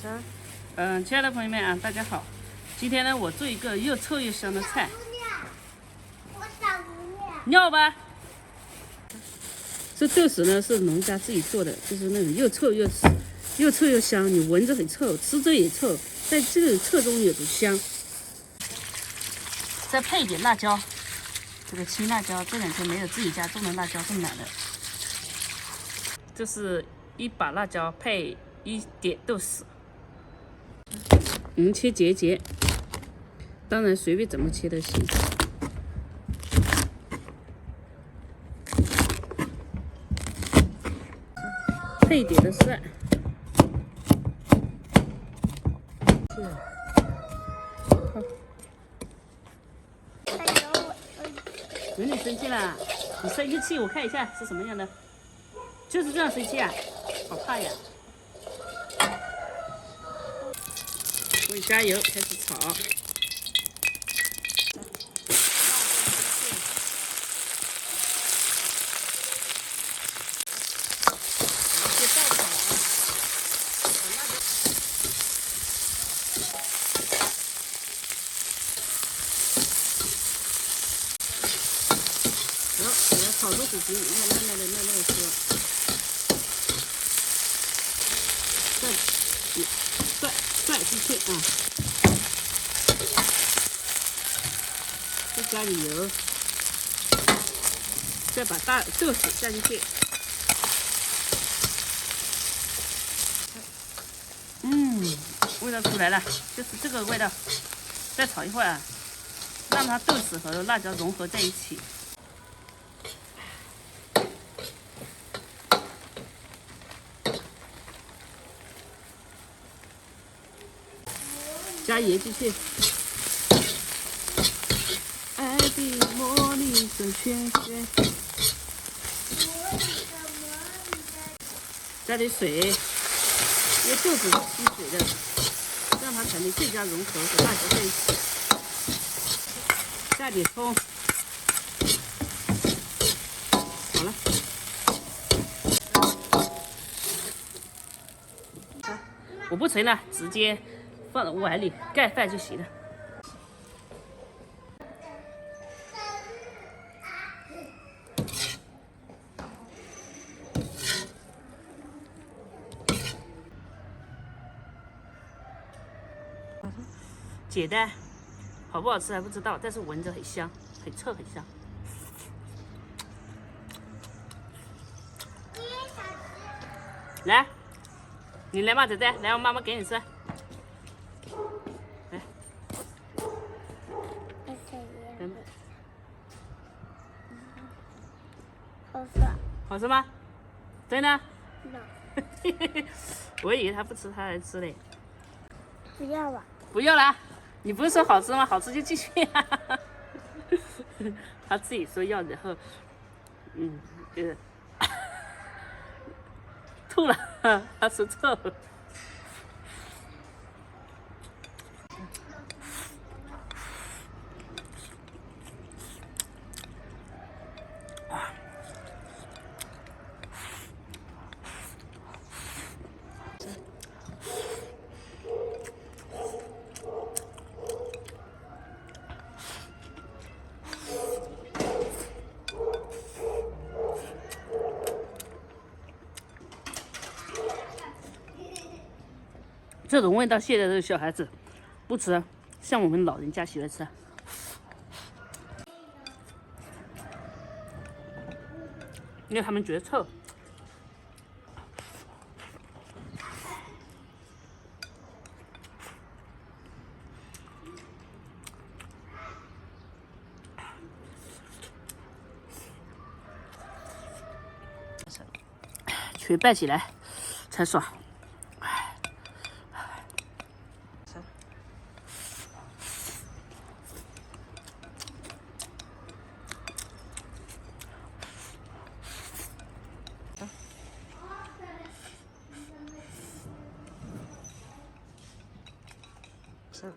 亲爱的朋友们啊，大家好！今天呢，我做一个又臭又香的菜。尿吧。这豆豉呢是农家自己做的，就是那种又臭又香，你闻着很臭，吃着也臭，在这个臭中有股香。再配一点辣椒，这个青辣椒，这两天没有自己家种的辣椒，是买的。这是1把辣椒配1点豆豉。切节，当然随便怎么切都行。配一点的蒜，有点生气啦！你生个气，我看一下是什么样的。就是这样生气啊，好怕呀！我加油，开始炒。然后给它炒出水平，慢慢的说。蒜进去啊，再加点油，再把豆豉下进去。味道出来了，就是这个味道。再炒一会儿啊，让它豆豉和辣椒融合在一起。加盐进去。爱的魔力在旋转。加点水，因为豆豉是吸水的，这样它才能更加融合和辣椒在一起。加点葱，好了。我不盛了，直接放到碗里盖饭就行了。简单，好不好吃还不知道，但是闻着很香，很臭很香。来，你来嘛，仔仔，来，我妈妈给你吃。来，好吃吗？真的？我以为他不吃，他来吃嘞。不要了。不要啦！你不是说好吃吗？好吃就继续呀。他自己说要，然后，吐了，他说臭。这种味道，现在的小孩子不吃，像我们老人家喜欢吃，因为他们觉得臭。全拌起来才爽。是。